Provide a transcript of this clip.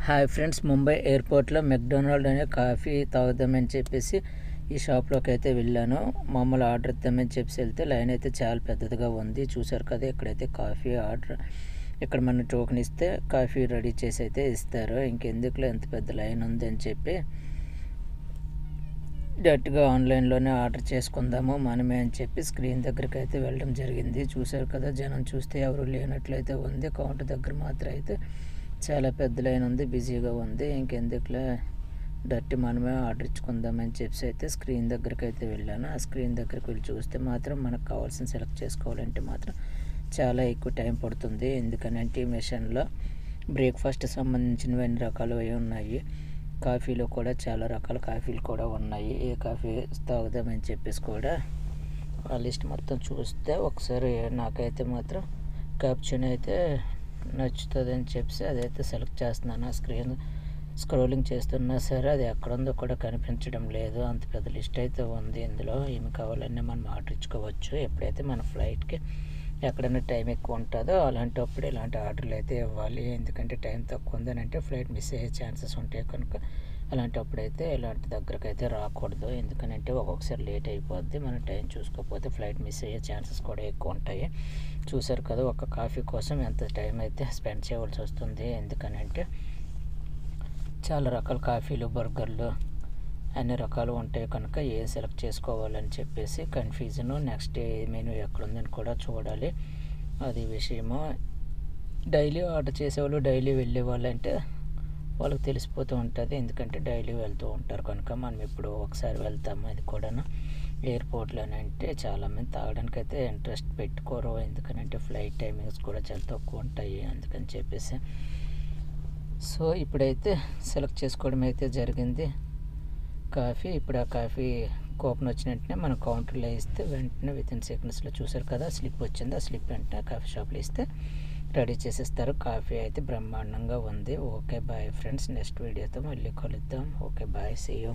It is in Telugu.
హాయ్ ఫ్రెండ్స్, ముంబై ఎయిర్పోర్ట్లో మెక్డొనాల్డ్ అనే కాఫీ తాగుదామని చెప్పేసి ఈ షాప్లోకి అయితే వెళ్ళాను. మామూలు ఆర్డర్ ఇద్దామని చెప్పేసి వెళ్తే లైన్ అయితే చాలా పెద్దదిగా ఉంది. చూసారు కదా, ఇక్కడైతే కాఫీ ఆర్డర్, ఇక్కడ మన టోకెన్ ఇస్తే కాఫీ రెడీ చేసి అయితే ఇస్తారు. ఇంకెందుకులో ఎంత పెద్ద లైన్ ఉంది అని చెప్పి డైరెక్ట్గా ఆన్లైన్లోనే ఆర్డర్ చేసుకుందాము మనమే అని చెప్పి స్క్రీన్ దగ్గరికి అయితే వెళ్ళడం జరిగింది. చూసారు కదా, జనం చూస్తే ఎవరు లేనట్లయితే ఉంది. కౌంటర్ దగ్గర మాత్రం అయితే చాలా పెద్ద లైన్ ఉంది, బిజీగా ఉంది. ఇంకెందుకులే డైరెక్ట్ మనమే ఆర్డర్ ఇచ్చుకుందామని చెప్పి అయితే స్క్రీన్ దగ్గరికి అయితే వెళ్ళాను. ఆ స్క్రీన్ దగ్గరికి వెళ్ళి చూస్తే మాత్రం మనకు కావాల్సిన సెలెక్ట్ చేసుకోవాలంటే మాత్రం చాలా ఎక్కువ టైం పడుతుంది. ఎందుకనంటే ఈ మిషన్లో బ్రేక్ఫాస్ట్ సంబంధించినవి అన్ని రకాలు ఉన్నాయి. కాఫీలో కూడా చాలా రకాల కాఫీలు కూడా ఉన్నాయి. ఏ కాఫీ తాగుదామని చెప్పేసి కూడా ఆ లిస్ట్ మొత్తం చూస్తే ఒకసారి నాకైతే మాత్రం క్యాప్చినో అయితే నచ్చుతుంది అని చెప్పి అదైతే సెలెక్ట్ చేస్తున్నాను. ఆ స్క్రీన్ స్క్రోలింగ్ చేస్తున్నా సరే అది ఎక్కడుందో కూడా కనిపించడం లేదు. అంత పెద్ద లిస్ట్ అయితే ఉంది. ఇందులో ఏమి కావాలన్నా మనం ఆర్డర్ ఇచ్చుకోవచ్చు. ఎప్పుడైతే మన ఫ్లైట్కి ఎక్కడైనా టైం ఎక్కువ ఉంటుందో అలాంటప్పుడు ఇలాంటి ఆర్డర్లు అయితే ఇవ్వాలి. ఎందుకంటే టైం తక్కువ ఉందని అంటే ఫ్లైట్ మిస్ అయ్యే ఛాన్సెస్ ఉంటాయి కనుక అలాంటప్పుడు అయితే ఇలాంటి దగ్గరకు అయితే రాకూడదు. ఎందుకంటే ఒక్కొక్కసారి లేట్ అయిపోద్ది. మనం టైం చూసుకోకపోతే ఫ్లైట్ మిస్ అయ్యే ఛాన్సెస్ కూడా ఎక్కువ ఉంటాయి. చూసారు కదా, ఒక కాఫీ కోసం ఎంత టైం అయితే స్పెండ్ చేయవలసి వస్తుంది. ఎందుకనంటే చాలా రకాల కాఫీలు, బర్గర్లు అన్ని రకాలు ఉంటాయి కనుక ఏ సెలెక్ట్ చేసుకోవాలని చెప్పేసి కన్ఫ్యూజను. నెక్స్ట్ మెనూ ఎక్కడుందని కూడా చూడాలి. అది విషయము. డైలీ ఆర్డర్ చేసేవాళ్ళు, డైలీ వెళ్ళే వాళ్ళు అంటే వాళ్ళకి తెలిసిపోతూ ఉంటుంది. ఎందుకంటే డైలీ వెళ్తూ ఉంటారు కనుక మనం ఇప్పుడు ఒకసారి వెళ్తాము. అది కూడా ఎయిర్పోర్ట్లోనే అంటే చాలామంది తాగడానికి అయితే ఇంట్రెస్ట్ పెట్టుకోరు. ఎందుకనంటే ఫ్లైట్ టైమింగ్స్ కూడా చాలా తక్కువ ఉంటాయి. అందుకని చెప్పేసి సో ఇప్పుడైతే సెలెక్ట్ చేసుకోవడం అయితే జరిగింది కాఫీ. ఇప్పుడు ఆ కాఫీ కూపన్ వచ్చిన వెంటనే మన కౌంటర్లో ఇస్తే వెంటనే వితిన్ సెకండ్స్లో చూసారు కదా స్లిప్ వచ్చింది. ఆ స్లిప్ వెంటనే కాఫీ షాప్లో ఇస్తే రెడీ చేసేస్తారు. కాఫీ అయితే బ్రహ్మాండంగా ఉంది. ఓకే బాయ్ ఫ్రెండ్స్, నెక్స్ట్ వీడియోతో మళ్ళీ కలుద్దాం. Okay bye, see you.